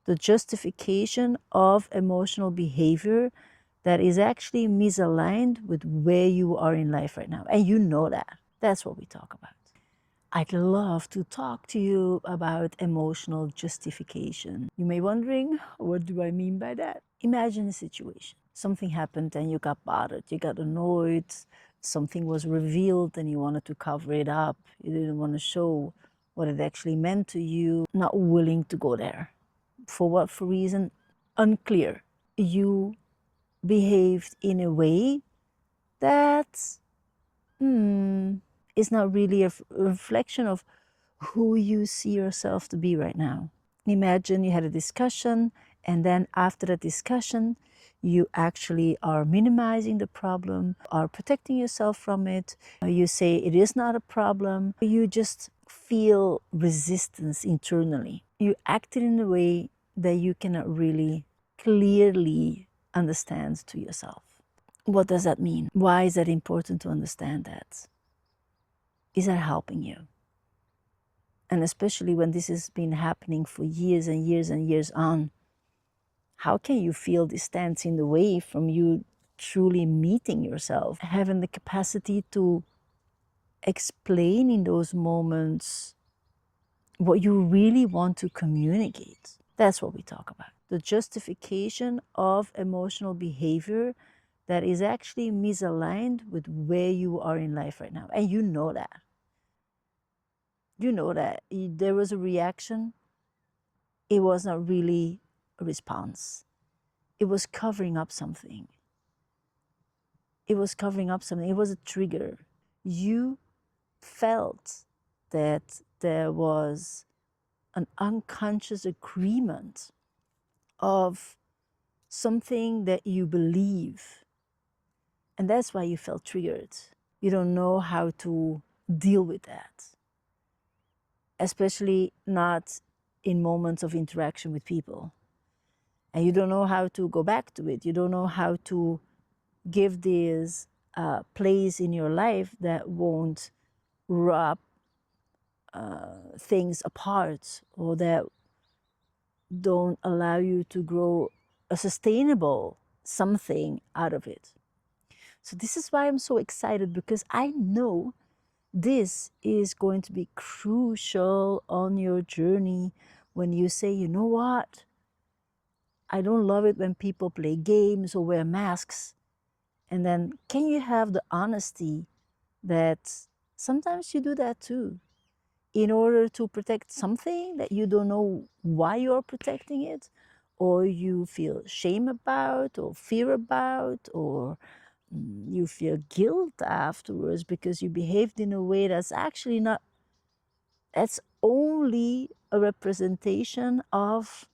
The justification of emotional behavior that is actually misaligned with where you are in life right now. And you know that. That's what we talk about. I'd love to talk to you about emotional justification. You may be wondering, what do I mean by that? Imagine a situation. Something happened and you got bothered, you got annoyed, something was revealed and you wanted to cover it up. You didn't want to show what it actually meant to you, not willing to go there. For what reason? Unclear. You behaved in a way that is not really a reflection of who you see yourself to be right now. Imagine you had a discussion, and then after the discussion, you actually are minimizing the problem, are protecting yourself from it. You say it is not a problem. You just feel resistance internally. You acted in a way that you cannot really clearly understand to yourself. What does that mean? Why is that important to understand that? Is that helping you? And especially when this has been happening for years and years and years on, how can you feel this stands in the way from you truly meeting yourself, having the capacity to explain in those moments what you really want to communicate? That's what we talk about. The justification of emotional behavior that is actually misaligned with where you are in life right now. And you know that. You know that there was a reaction. It was not really a response. It was covering up something. It was covering up something. It was a trigger. You felt that there was an unconscious agreement of something that you believe. And that's why you felt triggered. You don't know how to deal with that, especially not in moments of interaction with people. And you don't know how to go back to it. You don't know how to give this place in your life that won't rub things apart, or that don't allow you to grow a sustainable something out of it. So this is why I'm so excited, because I know this is going to be crucial on your journey when you say, you know what? I don't love it when people play games or wear masks. And then can you have the honesty that sometimes you do that too, in order to protect something that you don't know why you're protecting it, or you feel shame about, or fear about, or you feel guilt afterwards because you behaved in a way that's actually not, that's only a representation of,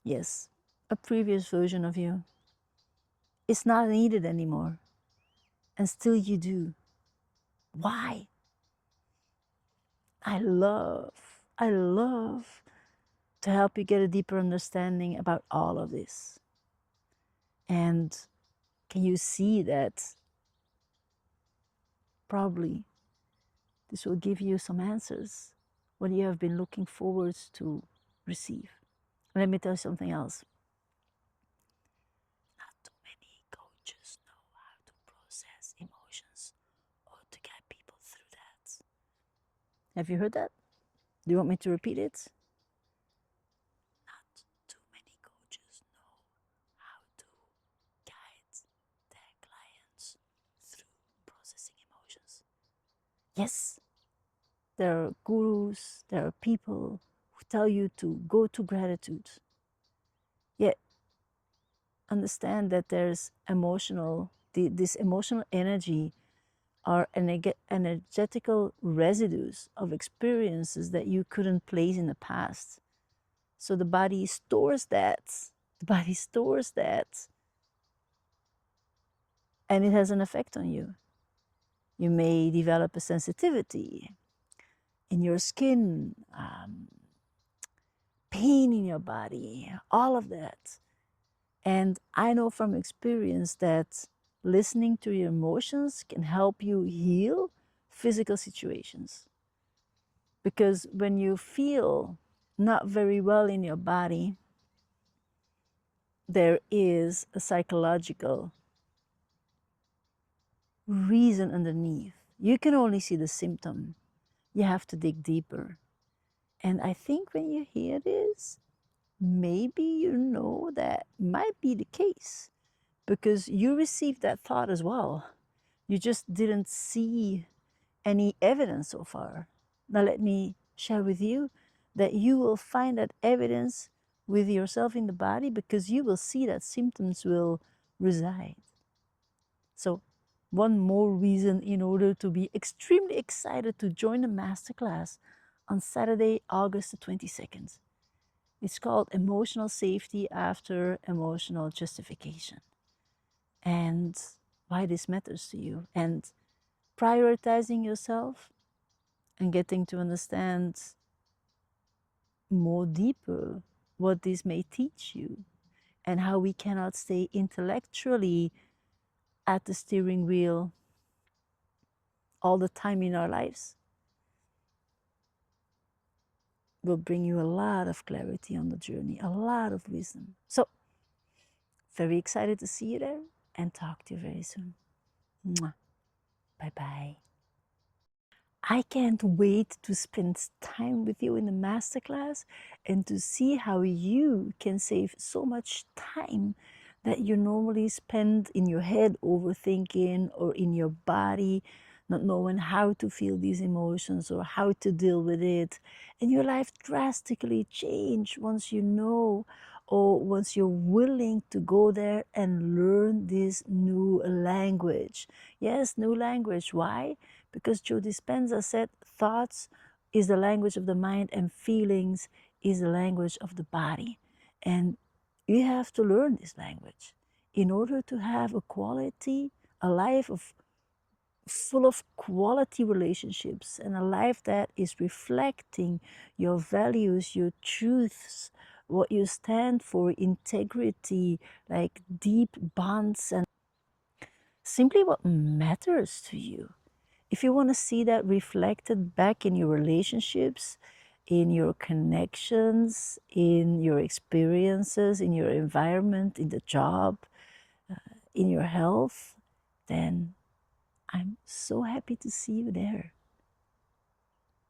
yes, a previous version of you. It's not needed anymore. And still you do. Why? I love to help you get a deeper understanding about all of this. And can you see that probably this will give you some answers, what you have been looking forward to receive. Let me tell you something else. Not too many coaches know how to process emotions or to get people through that. Have you heard that? Do you want me to repeat it? Not too many coaches know how to guide their clients through processing emotions. Yes, there are gurus, there are people who tell you to go to gratitude. Yet, understand that there's this emotional energy are energetical residues of experiences that you couldn't place in the past. So the body stores that. The body stores that. And it has an effect on you. You may develop a sensitivity in your skin, pain in your body, all of that. And I know from experience that listening to your emotions can help you heal physical situations. Because when you feel not very well in your body, there is a psychological reason underneath. You can only see the symptom. You have to dig deeper. And I think when you hear this, maybe you know that might be the case because you received that thought as well. You just didn't see any evidence so far. Now, let me share with you that you will find that evidence with yourself in the body because you will see that symptoms will reside. So, one more reason in order to be extremely excited to join the masterclass on Saturday, August the 22nd. It's called Emotional Safety After Emotional Justification. And why this matters to you. And prioritizing yourself and getting to understand more deeper what this may teach you and how we cannot stay intellectually at the steering wheel all the time in our lives will bring you a lot of clarity on the journey, a lot of wisdom. So, very excited to see you there and talk to you very soon. Mwah. Bye-bye. I can't wait to spend time with you in the masterclass and to see how you can save so much time that you normally spend in your head overthinking or in your body not knowing how to feel these emotions or how to deal with it. And your life drastically change once you know or once you're willing to go there and learn this new language. Yes, new language. Why? Because Joe Dispenza said thoughts is the language of the mind and feelings is the language of the body. And you have to learn this language in order to have a life full of quality relationships and a life that is reflecting your values, your truths, what you stand for, integrity, like deep bonds and simply what matters to you. If you want to see that reflected back in your relationships, in your connections, in your experiences, in your environment, in the job, in your health, then I'm so happy to see you there.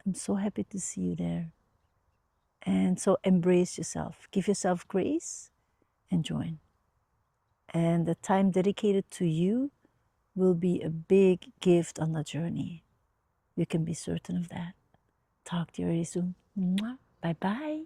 I'm so happy to see you there. And so embrace yourself, give yourself grace and join. And the time dedicated to you will be a big gift on the journey. You can be certain of that. Talk to you very soon. Bye bye.